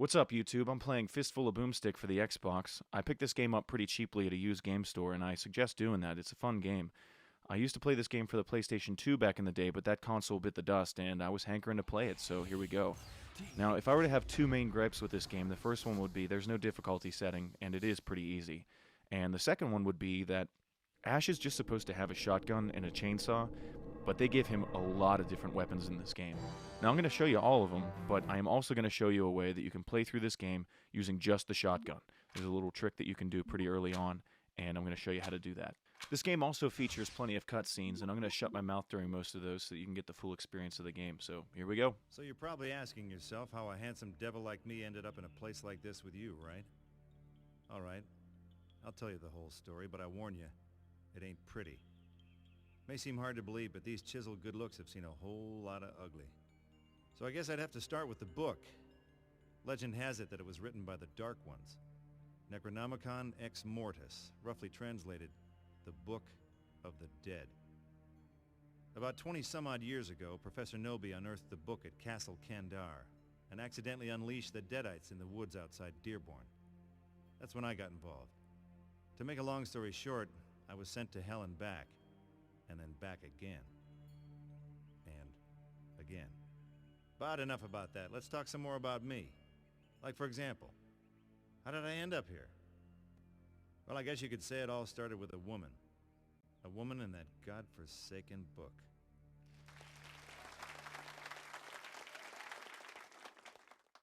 What's up, YouTube? I'm playing Fistfull of Boomstick for the Xbox. I picked this game up pretty cheaply at a used game store, and I suggest doing that. It's a fun game. I used to play this game for the PlayStation 2 back in the day, but that console bit the dust, and I was hankering to play it, so here we go. Now, if I were to have two main gripes with this game, the first one would be there's no difficulty setting, and it is pretty easy. And the second one would be that Ash is just supposed to have a shotgun and a chainsaw, but they give him a lot of different weapons in this game. Now, I'm going to show you all of them, but I am also going to show you a way that you can play through this game using just the shotgun. There's a little trick that you can do pretty early on, and I'm going to show you how to do that. This game also features plenty of cutscenes, and I'm going to shut my mouth during most of those so that you can get the full experience of the game. So, here we go. So you're probably asking yourself how a handsome devil like me ended up in a place like this with you, right? All right. I'll tell you the whole story, but I warn you, it ain't pretty. May seem hard to believe, but these chiseled good looks have seen a whole lot of ugly. So I guess I'd have to start with the book. Legend has it that it was written by the Dark Ones. Necronomicon Ex Mortis, roughly translated, the Book of the Dead. About 20-some-odd years ago, Professor Nobi unearthed the book at Castle Kandar and accidentally unleashed the Deadites in the woods outside Dearborn. That's when I got involved. To make a long story short, I was sent to hell and back back again. And again. But enough about that. Let's talk some more about me. Like, for example, how did I end up here? Well, I guess you could say it all started with a woman. A woman in that godforsaken book.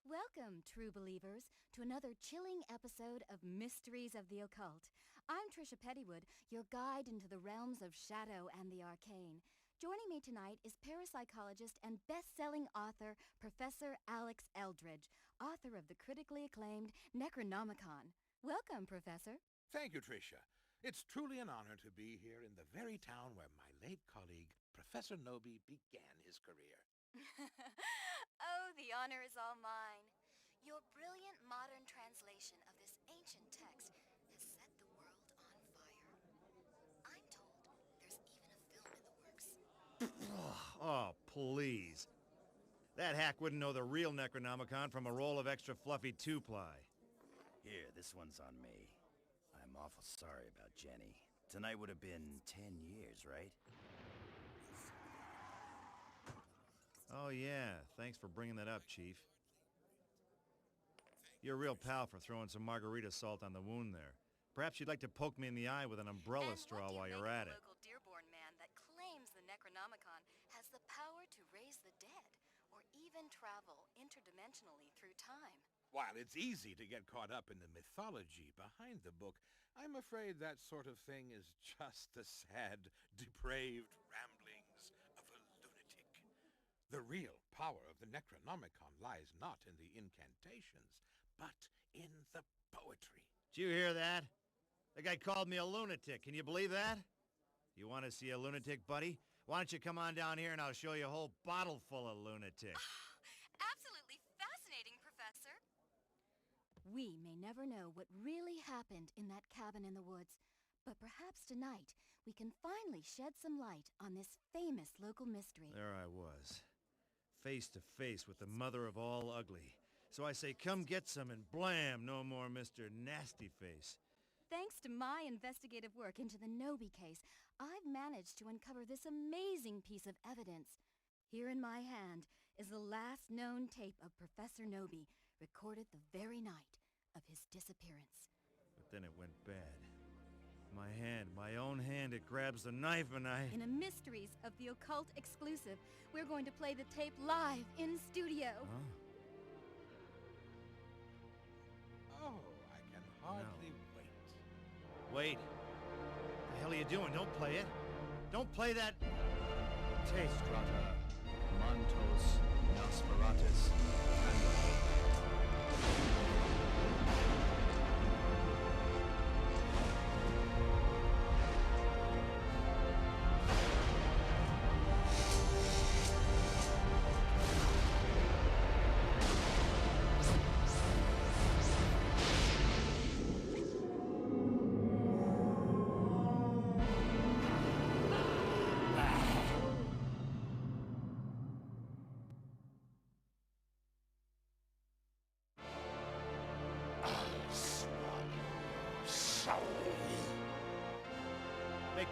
Welcome, true believers, to another chilling episode of Mysteries of the Occult. I'm Trisha Pettywood, your guide into the realms of shadow and the arcane. Joining me tonight is parapsychologist and best-selling author Professor Alex Eldridge, author of the critically acclaimed Necronomicon. Welcome, Professor. Thank you, Tricia. It's truly an honor to be here in the very town where my late colleague, Professor Nobi, began his career. Oh, the honor is all mine. Your brilliant modern translation of this ancient text has set the world on fire. I'm told there's even a film in the works. Oh, please. That hack wouldn't know the real Necronomicon from a roll of extra fluffy two-ply. Here, this one's on me. I'm awful sorry about Jenny. Tonight would have been 10 years, right? Oh, yeah. Thanks for bringing that up, Chief. You're a real pal for throwing some margarita salt on the wound there. Perhaps you'd like to poke me in the eye with an umbrella straw while you're at it. And what do you make of a local Dearborn man that claims the Necronomicon has the power to raise the dead, or even travel interdimensionally through time? While it's easy to get caught up in the mythology behind the book, I'm afraid that sort of thing is just the sad, depraved ramblings of a lunatic. The real power of the Necronomicon lies not in the incantations, but in the poetry. Did you hear that? The guy called me a lunatic. Can you believe that? You want to see a lunatic, buddy? Why don't you come on down here and I'll show you a whole bottle full of lunatics. Absolutely fascinating, Professor. We may never know what really happened in that cabin in the woods, but perhaps tonight we can finally shed some light on this famous local mystery. There I was, face to face with the mother of all ugly. So I say, come get some, and blam, no more Mr. Nasty Face. Thanks to my investigative work into the Nobi case, I've managed to uncover this amazing piece of evidence. Here in my hand is the last known tape of Professor Nobi, recorded the very night of his disappearance. But then it went bad. My own hand, it grabs the knife and I... In a Mysteries of the Occult exclusive, we're going to play the tape live in studio. Huh? Oh, I can hardly wait. Wait. What the hell are you doing? Don't play it. Don't play that... tape. Strata, Mantos, Nosferatus,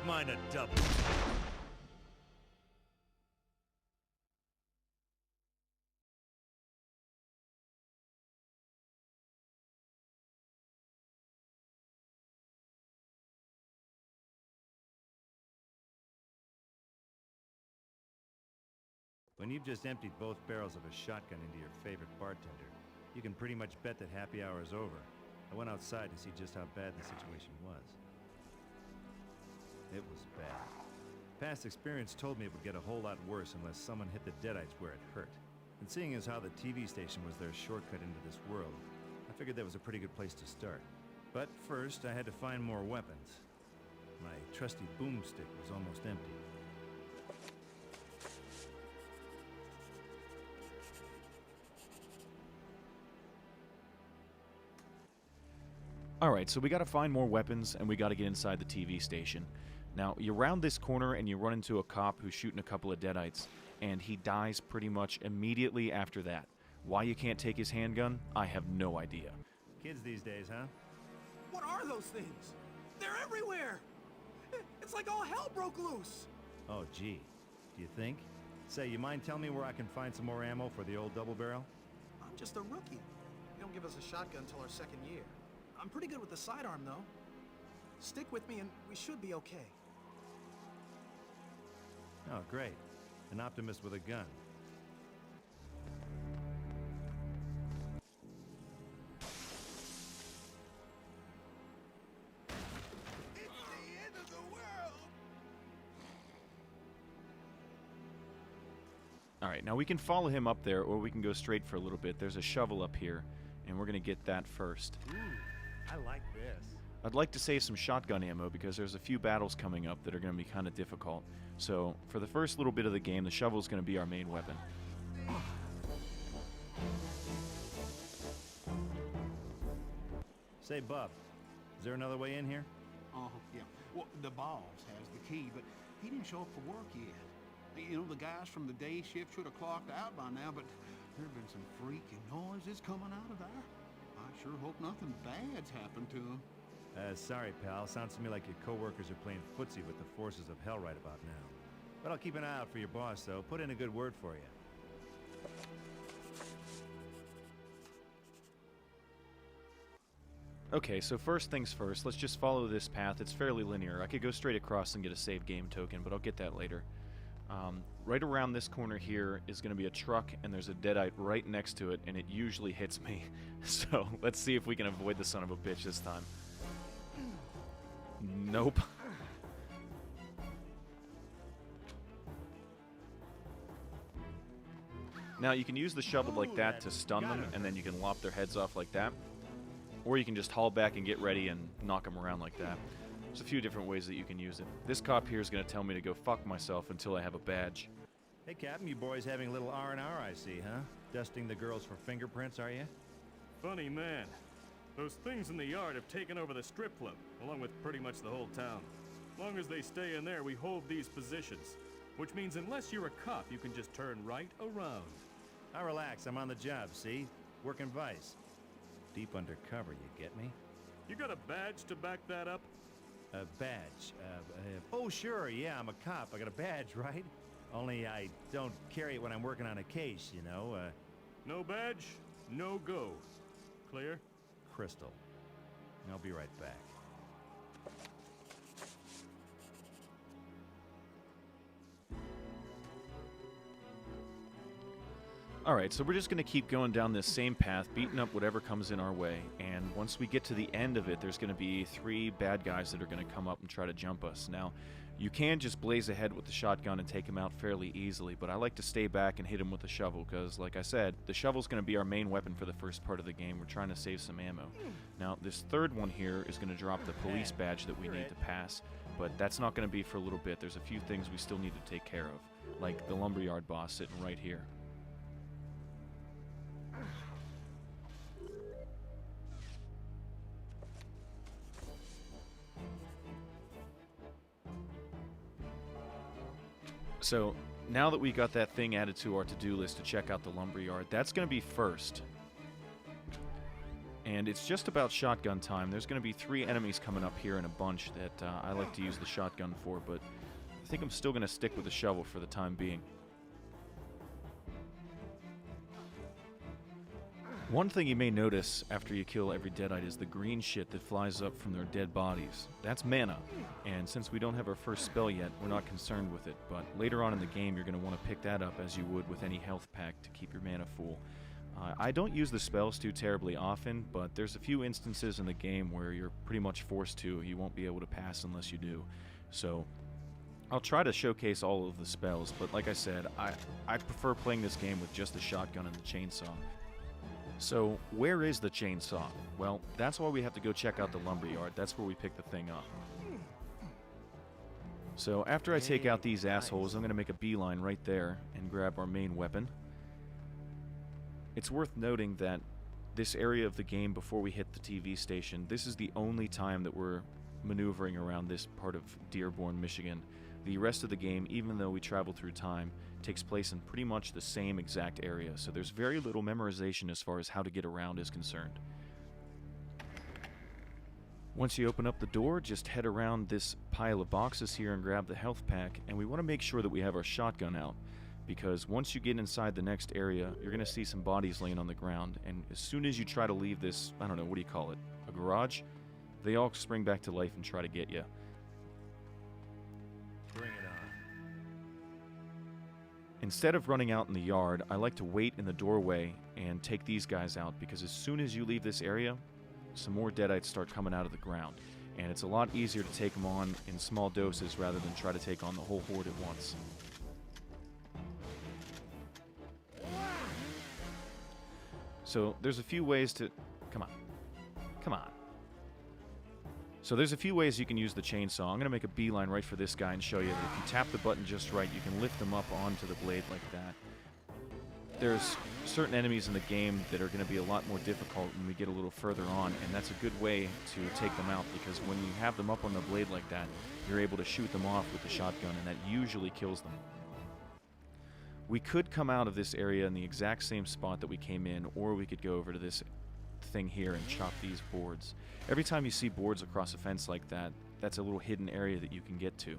mine a double. When you've just emptied both barrels of a shotgun into your favorite bartender, you can pretty much bet that happy hour is over. I went outside to see just how bad the situation was. It was bad. Past experience told me it would get a whole lot worse unless someone hit the deadites where it hurt. And seeing as how the TV station was their shortcut into this world, I figured that was a pretty good place to start. But first, I had to find more weapons. My trusty boomstick was almost empty. Alright, so we gotta find more weapons, and we gotta get inside the TV station. Now, you round this corner and you run into a cop who's shooting a couple of deadites, and he dies pretty much immediately after that. Why you can't take his handgun, I have no idea. Kids these days, huh? What are those things? They're everywhere! It's like all hell broke loose! Oh, gee. Do you think? Say, you mind telling me where I can find some more ammo for the old double barrel? I'm just a rookie. They don't give us a shotgun until our second year. I'm pretty good with the sidearm, though. Stick with me and we should be okay. Oh, great. An optimist with a gun. It's the end of the world! Alright, now we can follow him up there, or we can go straight for a little bit. There's a shovel up here, and we're gonna get that first. Ooh, I like this. I'd like to save some shotgun ammo because there's a few battles coming up that are going to be kind of difficult. So, for the first little bit of the game, the shovel is going to be our main weapon. Say, Bub, is there another way in here? Yeah. Well, the boss has the key, but he didn't show up for work yet. You know, the guys from the day shift should have clocked out by now, but there have been some freaking noises coming out of there. I sure hope nothing bad's happened to him. Sorry, pal. Sounds to me like your coworkers are playing footsie with the forces of hell right about now. But I'll keep an eye out for your boss, though. Put in a good word for you. Okay, so first things first, let's just follow this path. It's fairly linear. I could go straight across and get a save game token, but I'll get that later. Right around this corner here is going to be a truck, and there's a deadite right next to it, and it usually hits me. So, let's see if we can avoid the son of a bitch this time. Nope. Now, you can use the shovel like that to stun them, and then you can lop their heads off like that. Or you can just haul back and get ready and knock them around like that. There's a few different ways that you can use it. This cop here is going to tell me to go fuck myself until I have a badge. Hey, Captain, you boys having a little R&R, I see, huh? Dusting the girls for fingerprints, are you? Funny man. Those things in the yard have taken over the strip club, along with pretty much the whole town. As long as they stay in there, we hold these positions. Which means unless you're a cop, you can just turn right around. Now relax, I'm on the job, see? Working Vice. Deep undercover, you get me? You got a badge to back that up? A badge. Oh, sure, yeah, I'm a cop. I got a badge, right? Only I don't carry it when I'm working on a case, you know, No badge, no go. Clear? Crystal. I'll be right back. Alright, so we're just going to keep going down this same path, beating up whatever comes in our way, and once we get to the end of it, there's going to be 3 bad guys that are going to come up and try to jump us. Now, you can just blaze ahead with the shotgun and take them out fairly easily, but I like to stay back and hit them with the shovel, because, like I said, the shovel's going to be our main weapon for the first part of the game. We're trying to save some ammo. Now, this third one here is going to drop the police badge that we need to pass, but that's not going to be for a little bit. There's a few things we still need to take care of, like the lumberyard boss sitting right here. So, now that we got that thing added to our to-do list to check out the lumberyard, that's going to be first. And it's just about shotgun time. There's going to be 3 enemies coming up here in a bunch that I like to use the shotgun for, but I think I'm still going to stick with the shovel for the time being. One thing you may notice after you kill every deadite is the green shit that flies up from their dead bodies. That's mana, and since we don't have our first spell yet, we're not concerned with it, but later on in the game you're going to want to pick that up as you would with any health pack to keep your mana full. I don't use the spells too terribly often, but there's a few instances in the game where you're pretty much forced to. You won't be able to pass unless you do. So I'll try to showcase all of the spells, but like I said, I prefer playing this game with just the shotgun and the chainsaw. So where is the chainsaw? Well, that's why we have to go check out the lumberyard. That's where we pick the thing up. So after I take out these assholes, I'm going to make a beeline right there and grab our main weapon. It's worth noting that this area of the game before we hit the TV station, this is the only time that we're maneuvering around this part of Dearborn, Michigan. The rest of the game, even though we travel through time, takes place in pretty much the same exact area, so there's very little memorization as far as how to get around is concerned. Once you open up the door, just head around this pile of boxes here and grab the health pack, and we want to make sure that we have our shotgun out, because once you get inside the next area, you're going to see some bodies laying on the ground, and as soon as you try to leave this, I don't know, what do you call it, a garage? They all spring back to life and try to get you. Bring it on. Instead of running out in the yard, I like to wait in the doorway and take these guys out, because as soon as you leave this area, some more deadites start coming out of the ground, and it's a lot easier to take them on in small doses rather than try to take on the whole horde at once. So there's a few ways to... Come on. So there's a few ways you can use the chainsaw. I'm going to make a beeline right for this guy and show you that if you tap the button just right, you can lift them up onto the blade like that. There's certain enemies in the game that are going to be a lot more difficult when we get a little further on, and that's a good way to take them out, because when you have them up on the blade like that, you're able to shoot them off with the shotgun, and that usually kills them. We could come out of this area in the exact same spot that we came in, or we could go over to this thing here and chop these boards. Every time you see boards across a fence like that, that's a little hidden area that you can get to.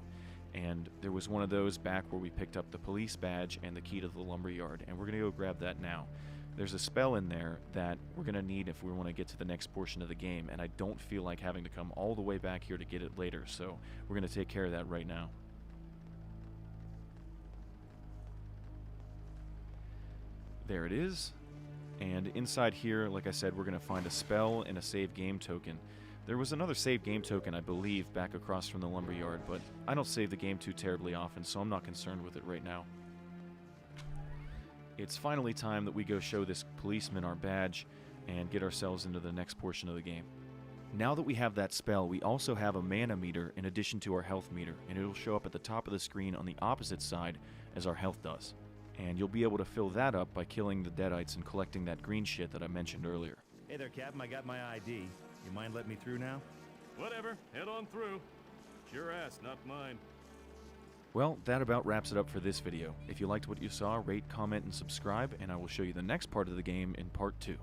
And there was one of those back where we picked up the police badge and the key to the lumberyard, and we're going to go grab that now. There's a spell in there that we're going to need if we want to get to the next portion of the game, and I don't feel like having to come all the way back here to get it later, so we're going to take care of that right now. There it is. And inside here, like I said, we're going to find a spell and a save game token. There was another save game token, I believe, back across from the lumberyard, but I don't save the game too terribly often, so I'm not concerned with it right now. It's finally time that we go show this policeman our badge and get ourselves into the next portion of the game. Now that we have that spell, we also have a mana meter in addition to our health meter, and it'll show up at the top of the screen on the opposite side as our health does. And you'll be able to fill that up by killing the deadites and collecting that green shit that I mentioned earlier. Hey there, Captain. I got my ID. You mind letting me through now? Whatever, head on through. It's your ass, not mine. Well, that about wraps it up for this video. If you liked what you saw, rate, comment, and subscribe, and I will show you the next part of the game in part 2.